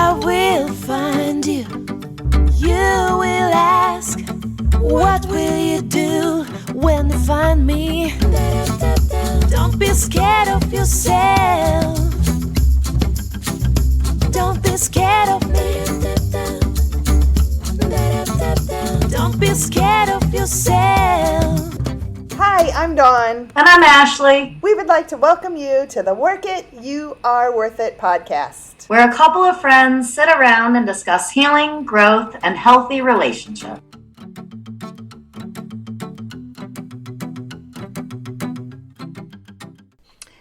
I will find you. You will ask, what will you do when they find me? Don't be scared of yourself. Don't be scared of me. Don't be scared of yourself. Hi, I'm Dawn. And I'm Ashley. We would like to welcome you to the Work It, You Are Worth It podcast, where a couple of friends sit around and discuss healing, growth, and healthy relationships.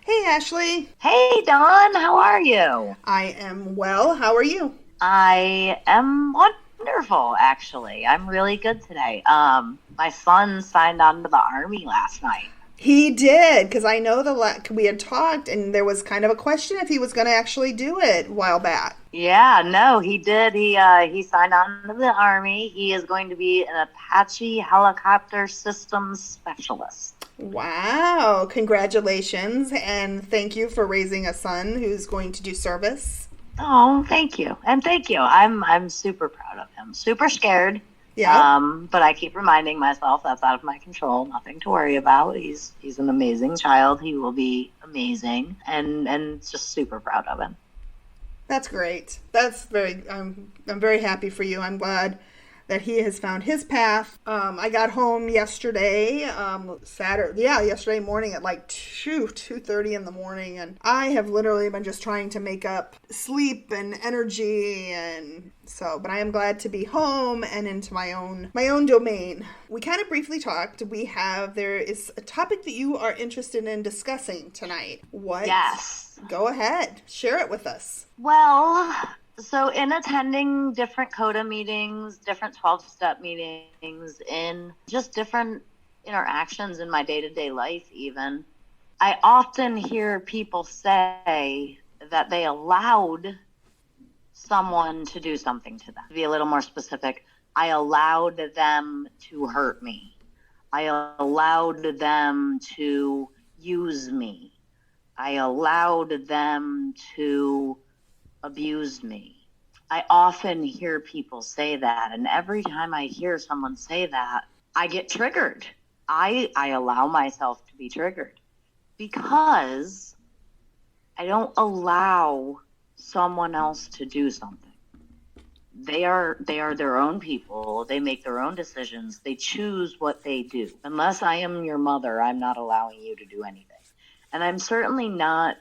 Hey, Ashley. Hey, Dawn. How are you? I am well. How are you? I am wonderful, actually. I'm really good today. My son signed on to the Army last night. He did, because I know we had talked, and there was kind of a question if he was going to actually do it a while back. Yeah, no, he did. He signed on to the Army. He is going to be an Apache helicopter systems specialist. Wow. Congratulations, and thank you for raising a son who's going to do service. Oh, thank you. And thank you. I'm super proud of him. Super scared. Yeah. But I keep reminding myself that's out of my control. Nothing to worry about. He's an amazing child. He will be amazing, and just super proud of him. That's great. I'm very happy for you. I'm glad that he has found his path. I got home yesterday, yesterday morning at like 2:30 in the morning, and I have literally been just trying to make up sleep and energy, but I am glad to be home and into my own domain. We kind of briefly talked. There is a topic that you are interested in discussing tonight. What? Yes. Go ahead. Share it with us. Well, so in attending different CODA meetings, different 12-step meetings, in just different interactions in my day-to-day life even, I often hear people say that they allowed someone to do something to them. To be a little more specific, I allowed them to hurt me. I allowed them to use me. I allowed them to abuse me. I often hear people say that, and every time I hear someone say that, I get triggered. I allow myself to be triggered because I don't allow someone else to do something. They are their own people. They make their own decisions. They choose what they do. Unless I am your mother, I'm not allowing you to do anything. And I'm certainly not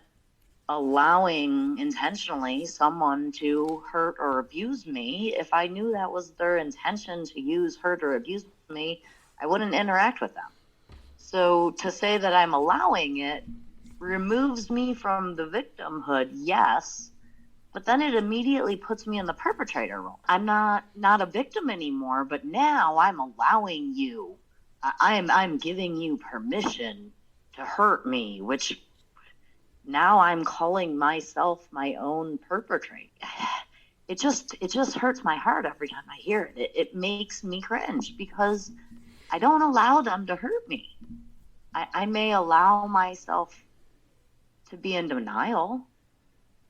allowing intentionally someone to hurt or abuse me. If I knew that was their intention to use, hurt, or abuse me, I wouldn't interact with them. So to say that I'm allowing it removes me from the victimhood, yes, but then it immediately puts me in the perpetrator role. I'm not a victim anymore, but now I'm allowing you. I'm giving you permission to hurt me, which now I'm calling myself my own perpetrator. It just hurts my heart every time I hear it. It makes me cringe because I don't allow them to hurt me. I may allow myself to be in denial.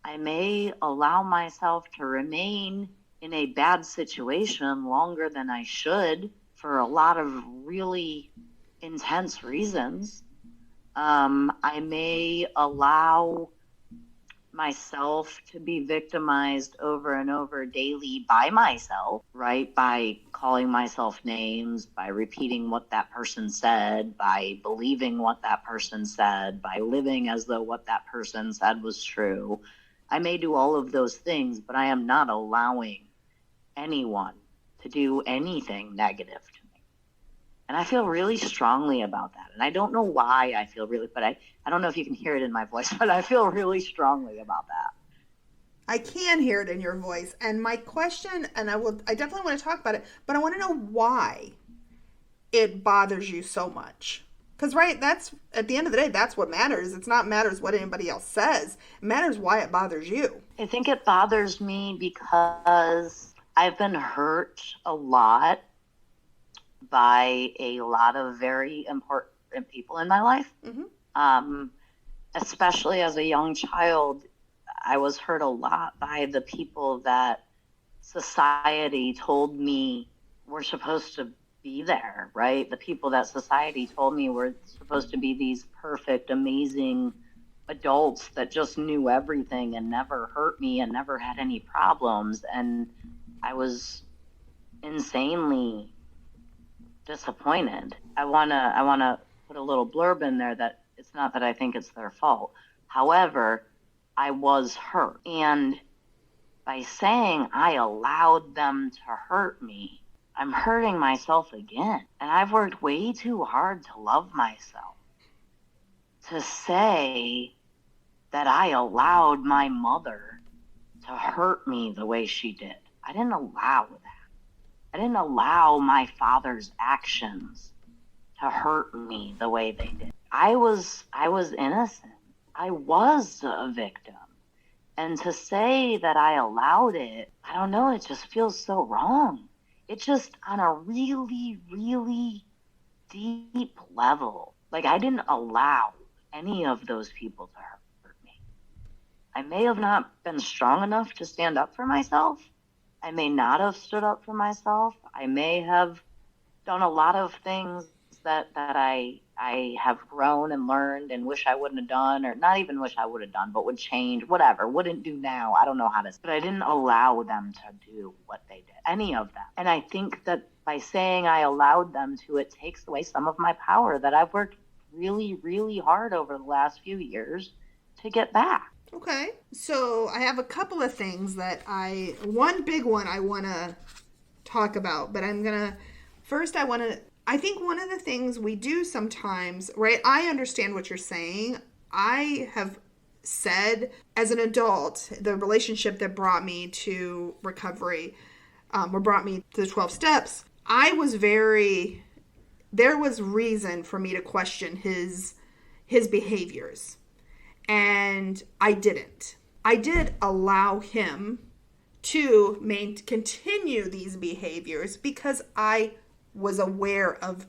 I may allow myself to remain in a bad situation longer than I should for a lot of really intense reasons. I may allow myself to be victimized over and over daily by myself, right? By calling myself names, by repeating what that person said, by believing what that person said, by living as though what that person said was true. I may do all of those things, but I am not allowing anyone to do anything negative to me. And I feel really strongly about that. And I don't know why I feel but I don't know if you can hear it in my voice, but I feel really strongly about that. I can hear it in your voice. And my question, and I definitely want to talk about it, but I want to know why it bothers you so much. Because, right, that's, at the end of the day, that's what matters. It's not matters what anybody else says. It matters why it bothers you. I think it bothers me because I've been hurt a lot by a lot of very important people in my life. Mm-hmm. Especially as a young child, I was hurt a lot by the people that society told me were supposed to be there, right? The people that society told me were supposed to be these perfect, amazing adults that just knew everything and never hurt me and never had any problems. And I was insanely disappointed. I wanna put a little blurb in there that it's not that I think it's their fault. However, I was hurt. And by saying I allowed them to hurt me, I'm hurting myself again. And I've worked way too hard to love myself. To say that I allowed my mother to hurt me the way she did. I didn't allow that. I didn't allow my father's actions to hurt me the way they did. I was innocent. I was a victim. And to say that I allowed it, I don't know, it just feels so wrong. It just, on a really, really deep level, like I didn't allow any of those people to hurt me. I may have not been strong enough to stand up for myself. I may not have stood up for myself. I may have done a lot of things that I have grown and learned and wish I wouldn't have done, or not even wish I would have done, but would change, whatever, wouldn't do now. I don't know how to, but I didn't allow them to do what they did, any of them. And I think that by saying I allowed them to, it takes away some of my power that I've worked really, really hard over the last few years to get back. Okay. So I have a couple of things that one big one I want to talk about, but I think one of the things we do sometimes, right? I understand what you're saying. I have said as an adult, the relationship that brought me to recovery, or brought me to the 12 steps, there was reason for me to question his behaviors. And I didn't. I did allow him to continue these behaviors because I was aware of,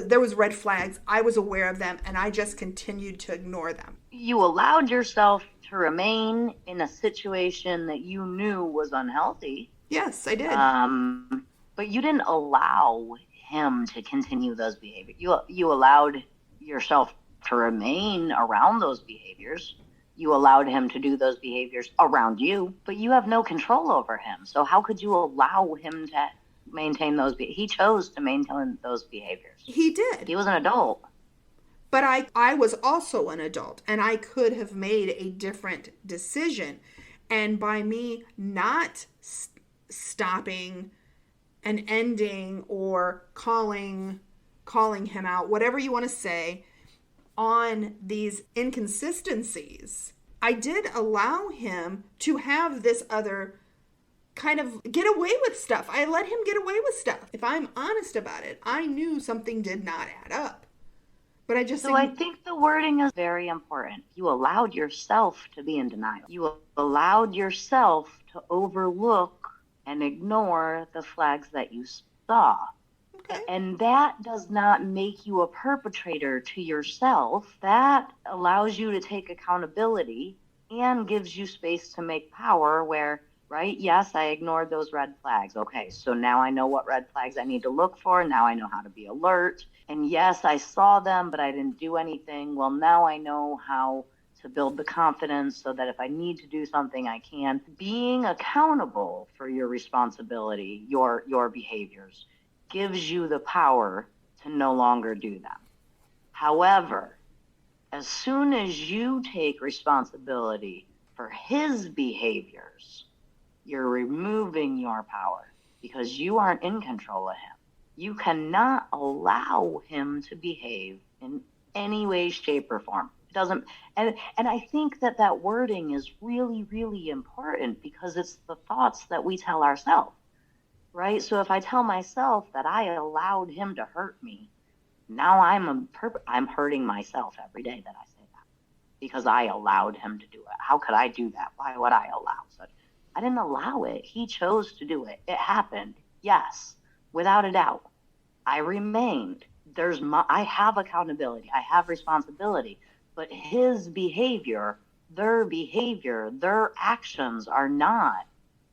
there was red flags. I was aware of them, and I just continued to ignore them. You allowed yourself to remain in a situation that you knew was unhealthy. Yes, I did. But you didn't allow him to continue those behaviors. You allowed yourself to remain around those behaviors. You allowed him to do those behaviors around you, but you have no control over him. So how could you allow him to maintain those? He chose to maintain those behaviors. He did. He was an adult. But I was also an adult, and I could have made a different decision. And by me not stopping and ending or calling him out, whatever you want to say, on these inconsistencies, I did allow him to have this other kind of get away with stuff. I let him get away with stuff. If I'm honest about it, I knew something did not add up. But I think the wording is very important. You allowed yourself to be in denial. You allowed yourself to overlook and ignore the flags that you saw. Okay. And that does not make you a perpetrator to yourself. That allows you to take accountability and gives you space to make power where, right? Yes, I ignored those red flags. Okay, so now I know what red flags I need to look for. Now I know how to be alert. And yes, I saw them, but I didn't do anything. Well, now I know how to build the confidence so that if I need to do something, I can. Being accountable for your responsibility, your behaviors, gives you the power to no longer do them. However, as soon as you take responsibility for his behaviors, you're removing your power because you aren't in control of him. You cannot allow him to behave in any way, shape, or form. It doesn't, and I think that wording is really, really important because it's the thoughts that we tell ourselves. Right? So if I tell myself that I allowed him to hurt me, now I'm hurting myself every day that I say that because I allowed him to do it. How could I do that? Why would I allow such? I didn't allow it. He chose to do it. It happened. Yes, without a doubt. I remained. I have accountability. I have responsibility. But his behavior their behavior, their actions are not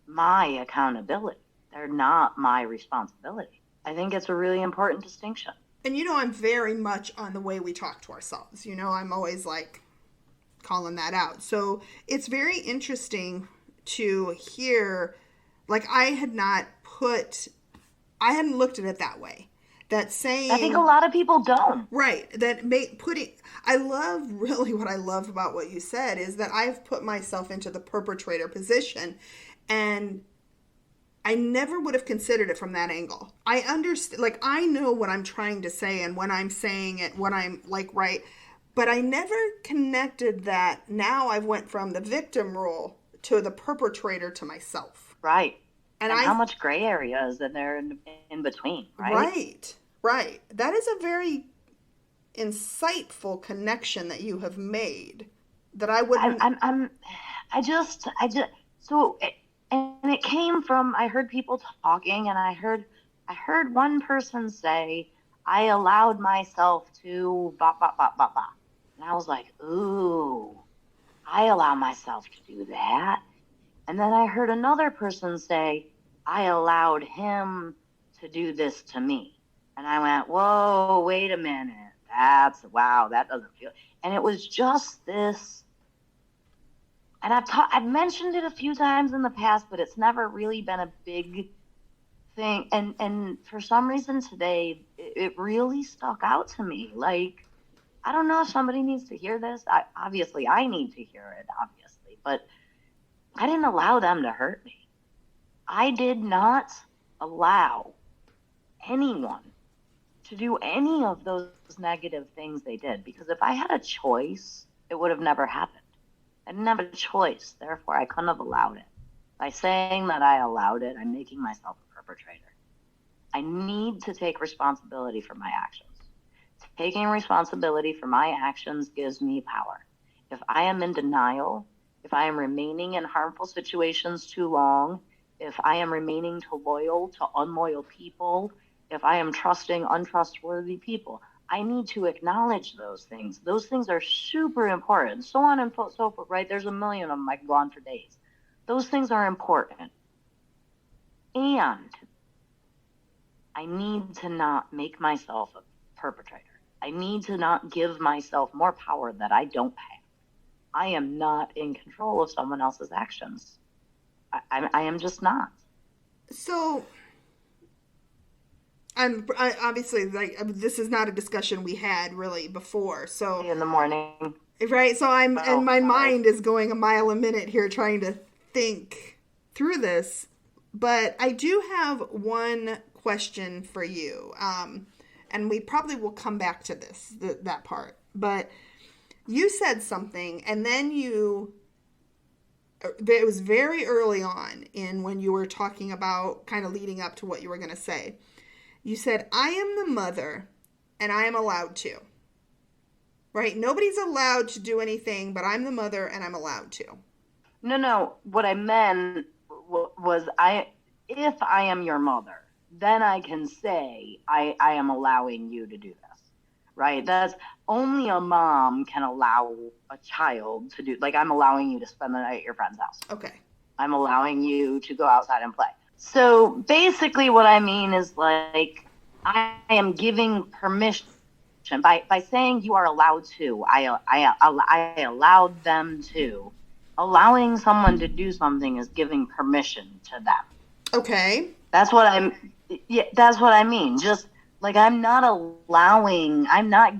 my accountability. They're not my responsibility. I think it's a really important distinction. And I'm very much on the way we talk to ourselves. I'm always like calling that out. So it's very interesting to hear, like, I hadn't looked at it that way. That saying, I think a lot of people don't. Right. What I love about what you said is that I've put myself into the perpetrator position, and I never would have considered it from that angle. I understand, like, I know what I'm trying to say and when I'm saying it, when I'm like, right. But I never connected that now I've went from the victim role to the perpetrator to myself. Right. And how much gray area is there in between, right? Right. That is a very insightful connection that you have made that I wouldn't. And it came from, I heard people talking, and I heard one person say, I allowed myself to blah, blah, blah, blah, blah. And I was like, ooh, I allow myself to do that. And then I heard another person say, I allowed him to do this to me. And I went, whoa, wait a minute. Wow, that doesn't feel. And it was just this. And I've mentioned it a few times in the past, but it's never really been a big thing. And for some reason today, it really stuck out to me. Like, I don't know if somebody needs to hear this. Obviously, I need to hear it, obviously. But I didn't allow them to hurt me. I did not allow anyone to do any of those negative things they did. Because if I had a choice, it would have never happened. I didn't have a choice. Therefore, I couldn't have allowed it. By saying that I allowed it, I'm making myself a perpetrator. I need to take responsibility for my actions. Taking responsibility for my actions gives me power. If I am in denial, if I am remaining in harmful situations too long, if I am remaining too loyal to unloyal people, if I am trusting untrustworthy people, I need to acknowledge those things. Those things are super important. So on and so forth, right? There's a million of them. I can go on for days. Those things are important. And I need to not make myself a perpetrator. I need to not give myself more power that I don't have. I am not in control of someone else's actions. I am just not. So, I obviously, like, this is not a discussion we had really before. So in the morning, right? So and my mind is going a mile a minute here trying to think through this. But I do have one question for you, and we probably will come back to that part. But you said something, and then it was very early on in when you were talking about kind of leading up to what you were going to say. You said, I am the mother and I am allowed to. Right? Nobody's allowed to do anything, but I'm the mother and I'm allowed to. No. What I meant was if I am your mother, then I can say I am allowing you to do this. Right? That's only a mom can allow a child to do. Like, I'm allowing you to spend the night at your friend's house. Okay. I'm allowing you to go outside and play. So basically what I mean is, like, I am giving permission by saying you are allowed to. I allowed them to. Allowing someone to do something is giving permission to them. Okay. That's what I mean. Just like, I'm not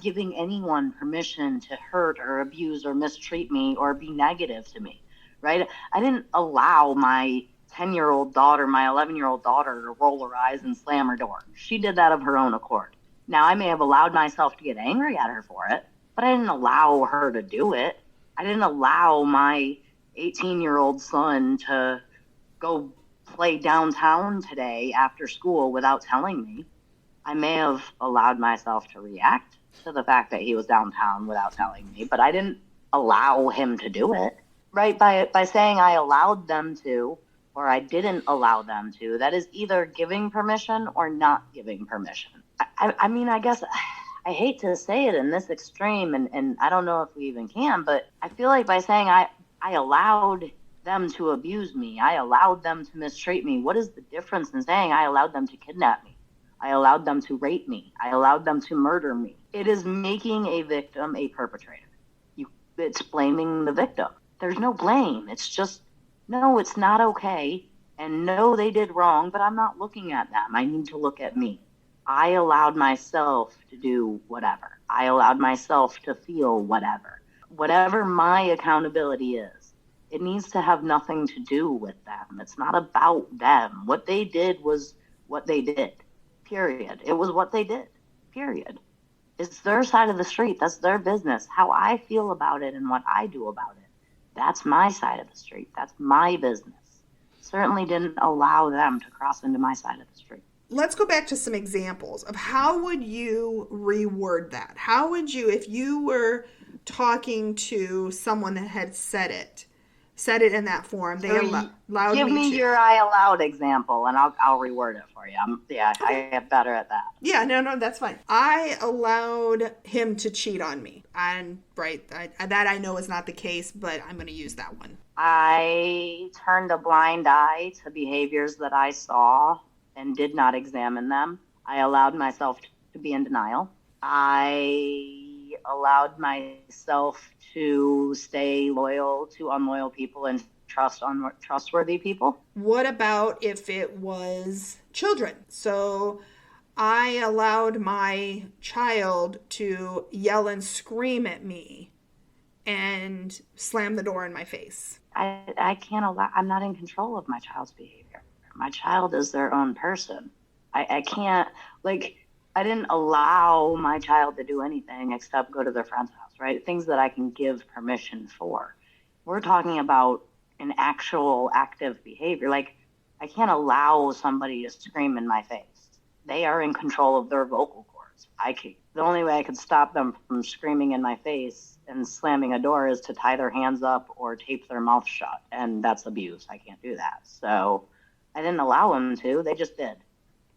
giving anyone permission to hurt or abuse or mistreat me or be negative to me, right? I didn't allow my 10-year-old daughter, my 11-year-old daughter to roll her eyes and slam her door. She did that of her own accord. Now, I may have allowed myself to get angry at her for it, but I didn't allow her to do it. I didn't allow my 18-year-old son to go play downtown today after school without telling me. I may have allowed myself to react to the fact that he was downtown without telling me, but I didn't allow him to do it, right? By saying I allowed them to, or I didn't allow them to, that is either giving permission or not giving permission. I mean, I guess I hate to say it in this extreme, and I don't know if we even can, but I feel like by saying I allowed them to abuse me, I allowed them to mistreat me, what is the difference in saying I allowed them to kidnap me? I allowed them to rape me. I allowed them to murder me. It is making a victim a perpetrator. It's blaming the victim. There's no blame. It's just, no, it's not okay. And no, they did wrong, but I'm not looking at them. I need to look at me. I allowed myself to do whatever. I allowed myself to feel whatever. Whatever my accountability is, it needs to have nothing to do with them. It's not about them. What they did was what they did. Period. It was what they did. Period. It's their side of the street. That's their business. How I feel about it and what I do about it, that's my side of the street. That's my business. Certainly didn't allow them to cross into my side of the street. Let's go back to some examples of how would you reword that? How would you, if you were talking to someone that had said it in that form, they allowed give me your I allowed example, and I'll reword it for you. I get better at that. Yeah, no, that's fine. I allowed him to cheat on me, and that I know is not the case, but I'm going to use that one. I turned a blind eye to behaviors that I saw and did not examine them. I allowed myself to be in denial. I allowed myself to stay loyal to unloyal people and trust untrustworthy people. What about if it was children? So I allowed my child to yell and scream at me and slam the door in my face. I can't allow, I'm not in control of my child's behavior. My child is their own person. I can't, I didn't allow my child to do anything except go to their friend's house, right? Things that I can give permission for. We're talking about an actual active behavior. I can't allow somebody to scream in my face. They are in control of their vocal cords. The only way I could stop them from screaming in my face and slamming a door is to tie their hands up or tape their mouth shut. And that's abuse. I can't do that. So I didn't allow them to. They just did.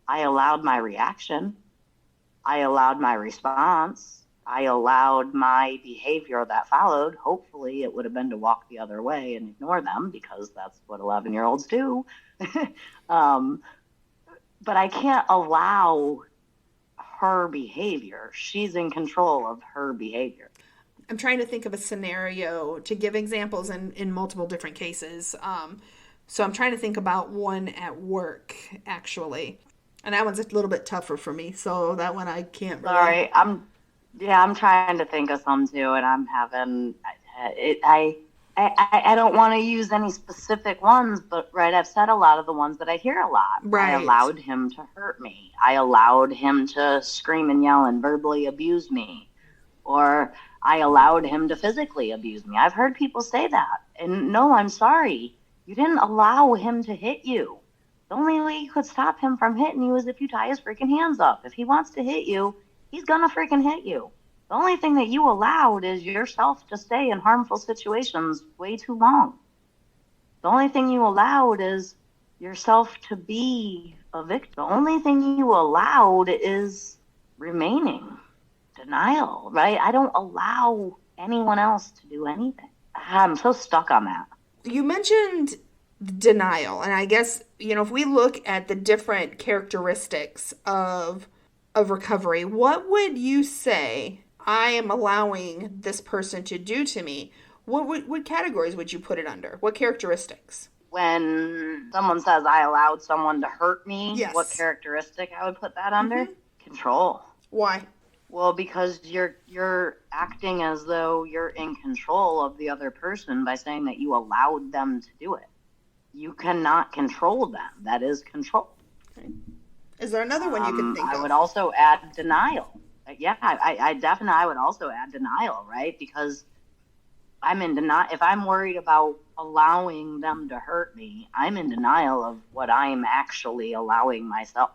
I allowed my reaction. I allowed my response. I allowed my behavior that followed. Hopefully it would have been to walk the other way and ignore them, because that's what 11-year-olds do. But I can't allow her behavior. She's in control of her behavior. I'm trying to think of a scenario to give examples in multiple different cases. So I'm trying to think about one at work, actually. And that one's a little bit tougher for me. So that one I can't really... Sorry, I'm trying to think of some too, and I'm having... I don't want to use any specific ones, but I've said a lot of the ones that I hear a lot. Right. I allowed him to hurt me. I allowed him to scream and yell and verbally abuse me. Or I allowed him to physically abuse me. I've heard people say that. And no, I'm sorry. You didn't allow him to hit you. The only way you could stop him from hitting you is if you tie his freaking hands up. If he wants to hit you, he's gonna freaking hit you. The only thing that you allowed is yourself to stay in harmful situations way too long. The only thing you allowed is yourself to be a victim. The only thing you allowed is remaining. Denial, right? I don't allow anyone else to do anything. I'm so stuck on that. You mentioned denial, and I guess, if we look at the different characteristics of recovery, what would you say I am allowing this person to do to me? What categories would you put it under? What characteristics? When someone says I allowed someone to hurt me, yes. What characteristic I would put that under? Mm-hmm. Control. Why? Well, because you're acting as though you're in control of the other person by saying that you allowed them to do it. You cannot control them. That is control. Okay. Is there another one you can think of? I would also add denial. Yeah, I would also add denial, right? Because I'm in denial. If I'm worried about allowing them to hurt me, I'm in denial of what I'm actually allowing myself.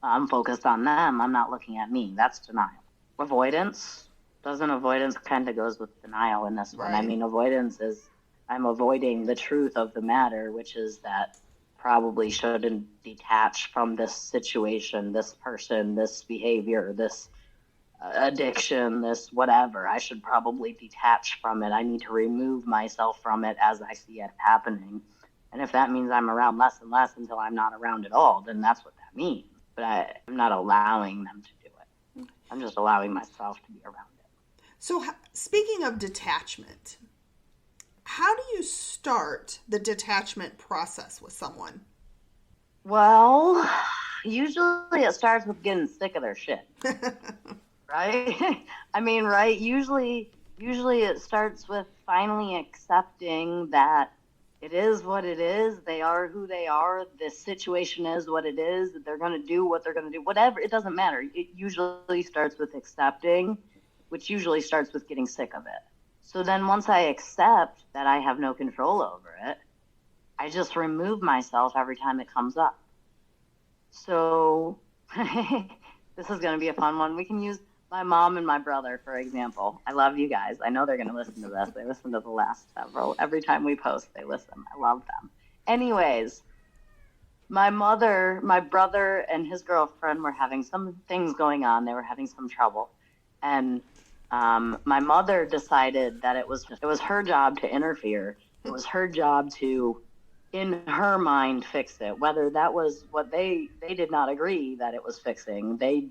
I'm focused on them. I'm not looking at me. That's denial. Avoidance. Avoidance kind of goes with denial in this one. Right. I mean, avoidance is I'm avoiding the truth of the matter, which is that probably shouldn't detach from this situation, this person, this behavior, this addiction, this whatever. I should probably detach from it. I need to remove myself from it as I see it happening. And if that means I'm around less and less until I'm not around at all, then that's what that means. But I'm not allowing them to do it. I'm just allowing myself to be around it. So speaking of detachment, how do you start the detachment process with someone? Well, usually it starts with getting sick of their shit. Right? I mean, right? Usually it starts with finally accepting that it is what it is. They are who they are. This situation is what it is. They're going to do what they're going to do. Whatever, it doesn't matter. It usually starts with accepting, which usually starts with getting sick of it. So then once I accept that I have no control over it, I just remove myself every time it comes up. So this is going to be a fun one. We can use my mom and my brother, for example. I love you guys. I know they're going to listen to this. They listen to the last several. Every time we post, they listen. I love them. Anyways, my brother and his girlfriend were having some things going on. They were having some trouble. And my mother decided that it was her job to interfere. It was her job to, in her mind, fix it. Whether that was what they did not agree that it was fixing. They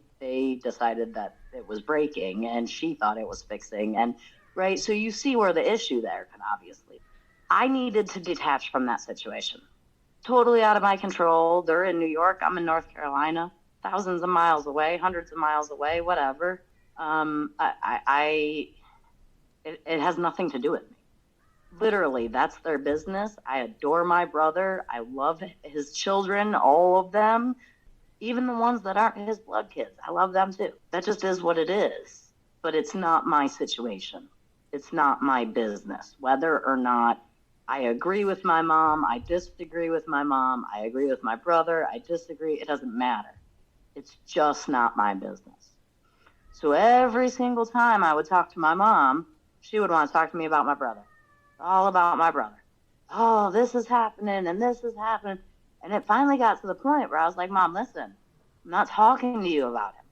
decided that it was breaking, and she thought it was fixing. And right, so you see where the issue there can obviously. I needed to detach from that situation. Totally out of my control. They're in New York. I'm in North Carolina, thousands of miles away, hundreds of miles away, whatever. It has nothing to do with me. Literally, that's their business. I adore my brother. I love his children, all of them, even the ones that aren't his blood kids. I love them too. That just is what it is. But it's not my situation. It's not my business. Whether or not I agree with my mom, I disagree with my mom, I agree with my brother, I disagree, it doesn't matter. It's just not my business. So every single time I would talk to my mom, she would want to talk to me about my brother. All about my brother. Oh, this is happening and this is happening. And it finally got to the point where I was like, Mom, listen, I'm not talking to you about him.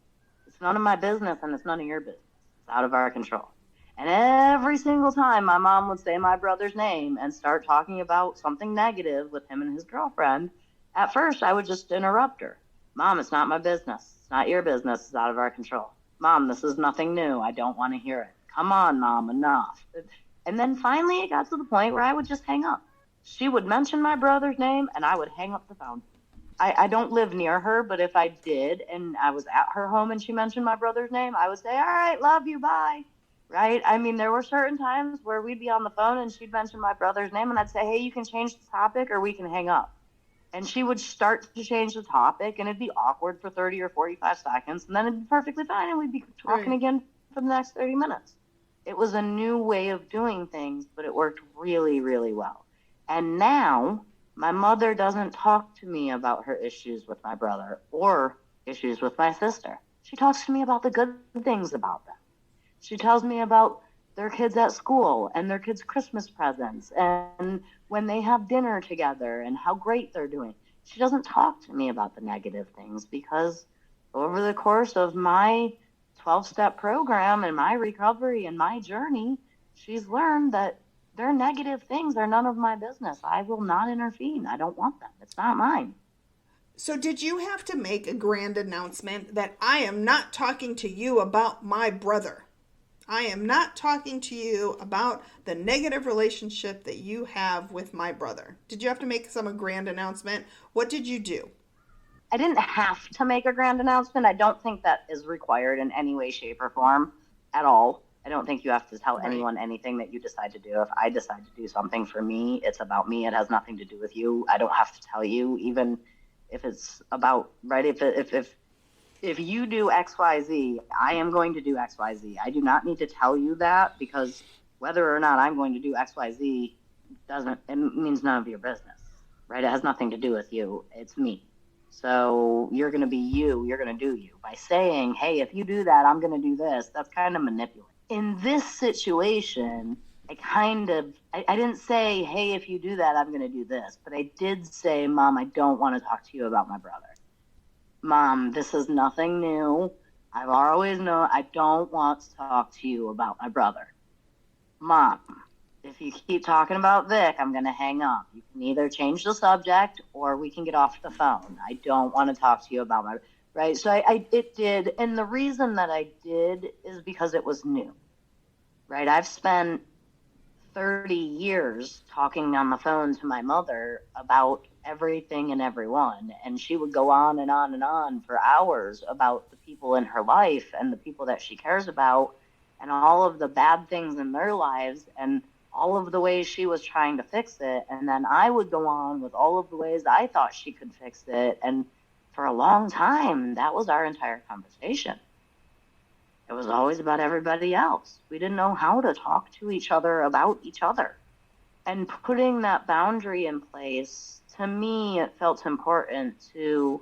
It's none of my business and it's none of your business. It's out of our control. And every single time my mom would say my brother's name and start talking about something negative with him and his girlfriend, at first I would just interrupt her. Mom, it's not my business. It's not your business. It's out of our control. Mom, this is nothing new. I don't want to hear it. Come on, Mom, enough. And then finally it got to the point where I would just hang up. She would mention my brother's name and I would hang up the phone. I don't live near her, but if I did and I was at her home and she mentioned my brother's name, I would say, all right, love you, bye. Right? I mean, there were certain times where we'd be on the phone and she'd mention my brother's name and I'd say, hey, you can change the topic or we can hang up. And she would start to change the topic and it'd be awkward for 30 or 45 seconds and then it'd be perfectly fine and we'd be talking again for the next 30 minutes. It was a new way of doing things, but it worked really, really well. And now my mother doesn't talk to me about her issues with my brother or issues with my sister. She talks to me about the good things about them. She tells me about their kids at school and their kids' Christmas presents and when they have dinner together and how great they're doing. She doesn't talk to me about the negative things because over the course of my 12-step program and my recovery and my journey, she's learned that their negative things are none of my business. I will not intervene. I don't want them. It's not mine. So did you have to make a grand announcement that I am not talking to you about my brother? I am not talking to you about the negative relationship that you have with my brother. Did you have to make some grand announcement? What did you do? I didn't have to make a grand announcement. I don't think that is required in any way, shape, or form at all. I don't think you have to tell anyone anything that you decide to do. If I decide to do something for me, it's about me. It has nothing to do with you. I don't have to tell you, even if it's about, right, if you do X, Y, Z, I am going to do X, Y, Z. I do not need to tell you that because whether or not I'm going to do X, Y, Z it means none of your business, right? It has nothing to do with you. It's me. So you're going to be you. You're going to do you. By saying, hey, if you do that, I'm going to do this, that's kind of manipulative. In this situation, I didn't say, hey, if you do that, I'm going to do this. But I did say, Mom, I don't want to talk to you about my brother. Mom, this is nothing new. I've always known I don't want to talk to you about my brother. Mom, if you keep talking about Vic, I'm going to hang up. You can either change the subject or we can get off the phone. I don't want to talk to you about my, right? So it did. And the reason that I did is because it was new, right? I've spent 30 years talking on the phone to my mother about everything and everyone. And she would go on and on and on for hours about the people in her life and the people that she cares about and all of the bad things in their lives and all of the ways she was trying to fix it. And then I would go on with all of the ways I thought she could fix it. And for a long time, that was our entire conversation. It was always about everybody else. We didn't know how to talk to each other about each other. And putting that boundary in place, to me, it felt important to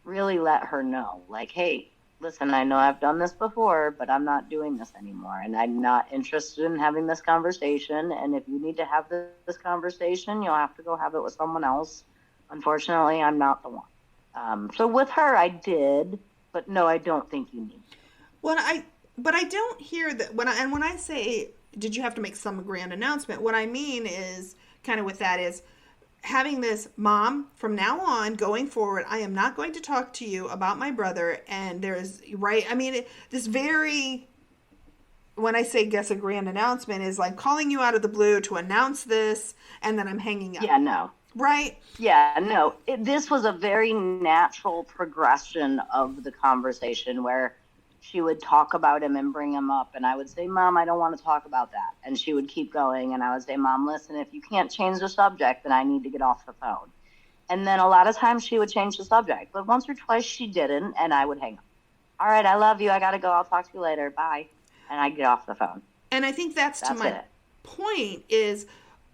really let her know, like, hey, listen, I know I've done this before, but I'm not doing this anymore. And I'm not interested in having this conversation. And if you need to have this conversation, you'll have to go have it with someone else. Unfortunately, I'm not the one. So with her, I did, but no, I don't think you need to. Well, but I don't hear that when I say, did you have to make some grand announcement? What I mean is kind of with that is having this, Mom, from now on going forward, I am not going to talk to you about my brother. And there's right. I mean, this very, when I say guess a grand announcement is like calling you out of the blue to announce this. And then I'm hanging up. Yeah, no. Right. Yeah, no. This was a very natural progression of the conversation where she would talk about him and bring him up. And I would say, Mom, I don't want to talk about that. And she would keep going. And I would say, Mom, listen, if you can't change the subject, then I need to get off the phone. And then a lot of times she would change the subject. But once or twice she didn't. And I would hang up. All right, I love you. I got to go. I'll talk to you later. Bye. And I'd get off the phone. And I think that's to my point is,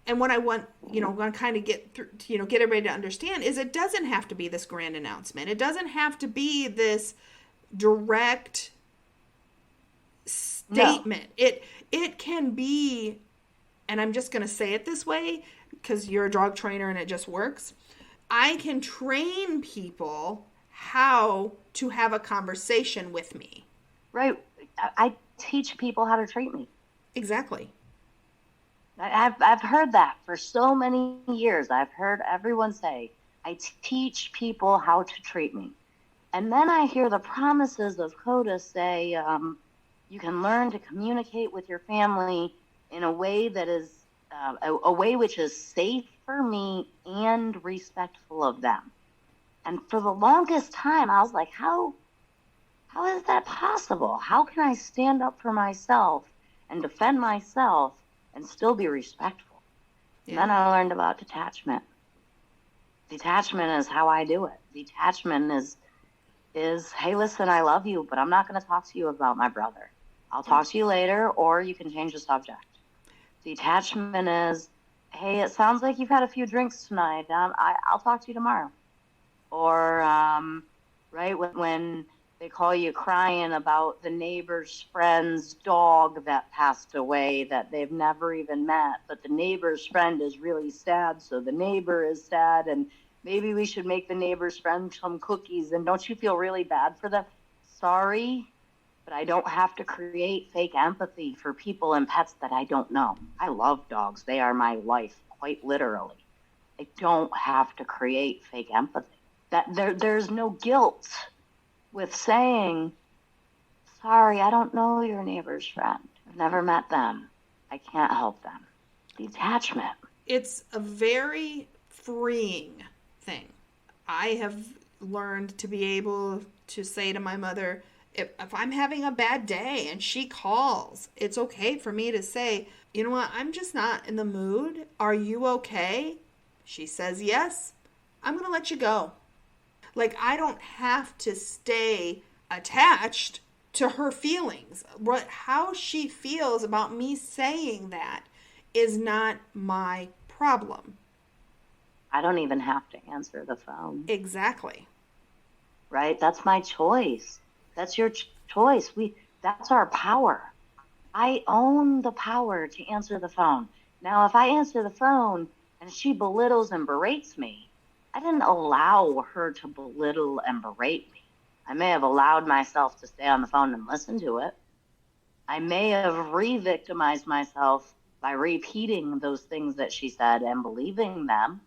and what I want, want to kind of get through, get everybody to understand is it doesn't have to be this grand announcement. It doesn't have to be this direct statement. No. It can be, and I'm just going to say it this way because you're a dog trainer and it just works. I can train people how to have a conversation with me. Right. I teach people how to treat me. Exactly. I've heard that for so many years. I've heard everyone say, I teach people how to treat me. And then I hear the promises of CODA say, you can learn to communicate with your family in a way that is a way which is safe for me and respectful of them. And for the longest time, I was like, how is that possible? How can I stand up for myself and defend myself and still be respectful? Yeah. And then I learned about detachment. Detachment is how I do it. Detachment is, hey, listen, I love you, but I'm not going to talk to you about my brother. I'll talk to you later, or you can change the subject. Detachment is, hey, it sounds like you've had a few drinks tonight. I'll talk to you tomorrow. Or, right, when they call you crying about the neighbor's friend's dog that passed away that they've never even met, but the neighbor's friend is really sad, so the neighbor is sad, and maybe we should make the neighbor's friend some cookies, and don't you feel really bad for them? Sorry, but I don't have to create fake empathy for people and pets that I don't know. I love dogs. They are my life, quite literally. I don't have to create fake empathy. There's no guilt with saying, sorry, I don't know your neighbor's friend. I've never met them. I can't help them. Detachment. It's a very freeing thing. I have learned to be able to say to my mother, if I'm having a bad day and she calls, it's okay for me to say, you know what, I'm just not in the mood. Are you okay? She says yes. I'm going to let you go. Like, I don't have to stay attached to her feelings. How she feels about me saying that is not my problem. I don't even have to answer the phone. Exactly. Right? That's my choice. That's your choice. That's our power. I own the power to answer the phone. Now, if I answer the phone and she belittles and berates me, I didn't allow her to belittle and berate me. I may have allowed myself to stay on the phone and listen to it. I may have re-victimized myself by repeating those things that she said and believing them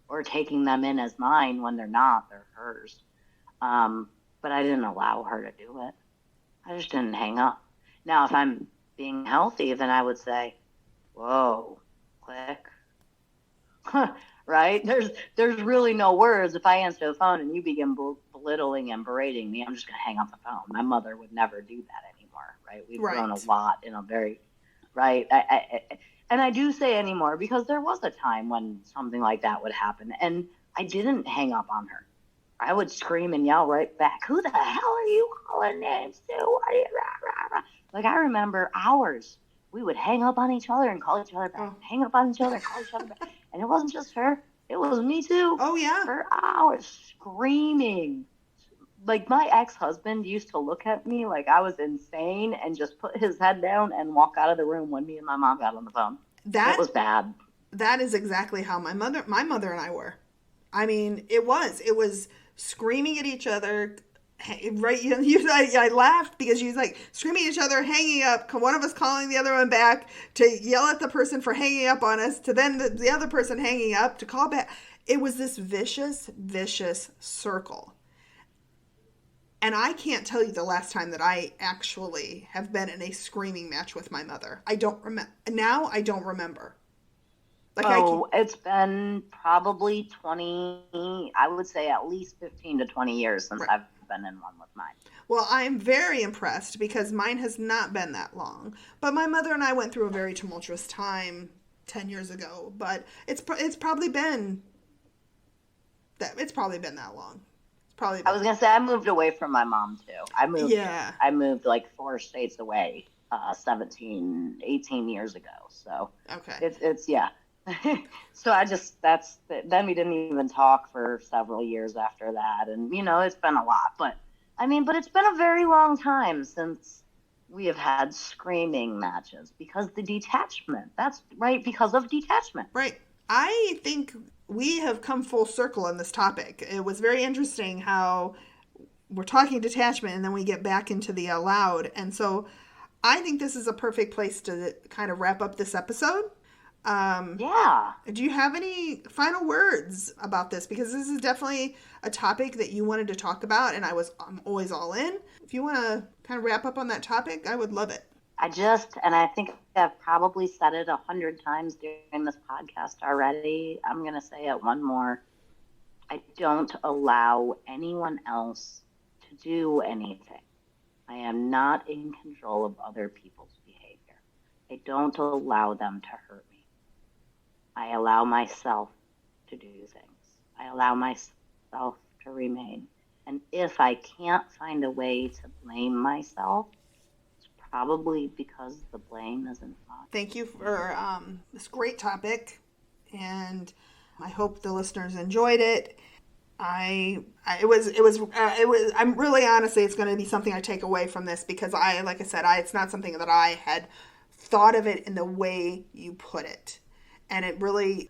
or taking them in as mine when they're not, they're hers. But I didn't allow her to do it. I just didn't hang up. Now, if I'm being healthy, then I would say, whoa, click. Right? There's really no words. If I answer the phone and you begin belittling and berating me, I'm just going to hang up the phone. My mother would never do that anymore, right? We've grown a lot in a very, right? And I do say anymore because there was a time when something like that would happen, and I didn't hang up on her. I would scream and yell right back, who the hell are you calling names to? What are you, rah, rah, rah? Like, I remember hours. We would hang up on each other and call each other back. Hang up on each other and call each other back. And it wasn't just her. It was me too. Oh, yeah. For hours, screaming. Like, my ex-husband used to look at me like I was insane and just put his head down and walk out of the room when me and my mom got on the phone. It was bad. That is exactly how my mother and I were. I mean, it was screaming at each other. Right, I laughed because she was like screaming at each other, hanging up. One of us calling the other one back to yell at the person for hanging up on us, to then the other person hanging up to call back. It was this vicious circle. And I can't tell you the last time that I actually have been in a screaming match with my mother. I don't remember. Now I don't remember. It's been probably 20, I would say at least 15 to 20 years since I've been in one with mine. Well, I'm very impressed because mine has not been that long. But my mother and I went through a very tumultuous time 10 years ago. But it's probably been that long. I was going to say, I moved away from my mom, too. I moved like 4 states away 17, 18 years ago. So it's yeah. So then we didn't even talk for several years after that. And, it's been a lot. But it's been a very long time since we have had screaming matches because the detachment. That's right, because of detachment. Right. I think we have come full circle on this topic. It was very interesting how we're talking detachment and then we get back into the allowed. And so I think this is a perfect place to kind of wrap up this episode. Yeah. Do you have any final words about this? Because this is definitely a topic that you wanted to talk about, and I'm always all in. If you want to kind of wrap up on that topic, I would love it. I think I've probably said it 100 times during this podcast already. I'm going to say it one more. I don't allow anyone else to do anything. I am not in control of other people's behavior. I don't allow them to hurt me. I allow myself to do things. I allow myself to remain. And if I can't find a way to blame myself, it's probably because the blame isn't mine. Thank you for this great topic, and I hope the listeners enjoyed it. I'm really honestly, it's going to be something I take away from this because like I said, it's not something that I had thought of it in the way you put it. And it really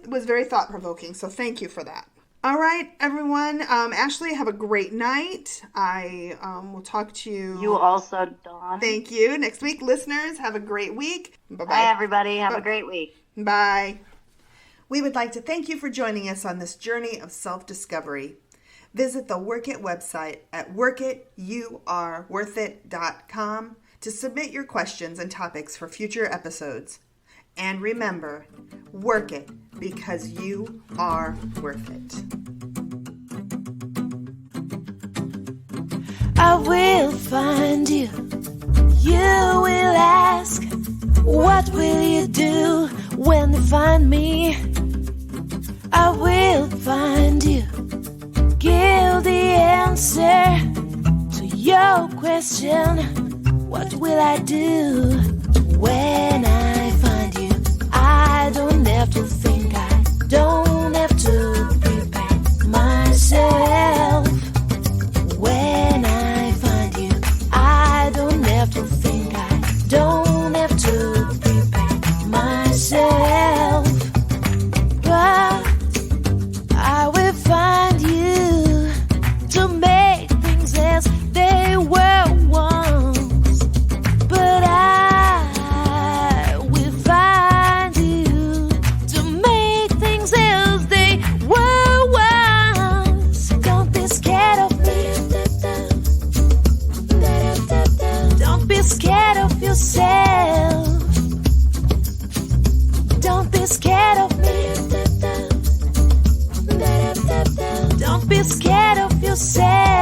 was very thought-provoking, so thank you for that. All right, everyone. Ashley, have a great night. I will talk to you. You also, Dawn. Thank you. Next week, listeners, have a great week. Bye-bye. Bye, everybody. Have a great week. Bye. We would like to thank you for joining us on this journey of self-discovery. Visit the Work It website at workitYouAreWorthIt.com to submit your questions and topics for future episodes. And remember, work it because you are worth it. I will find you. You will ask, what will you do when they find me? I will find you. Give the answer to your question. What will I do when I find you? I don't have to think, I don't have to prepare myself. When I find you, I don't have to think, I don't have to prepare myself. But I will find you to make things as Don't be scared of yourself.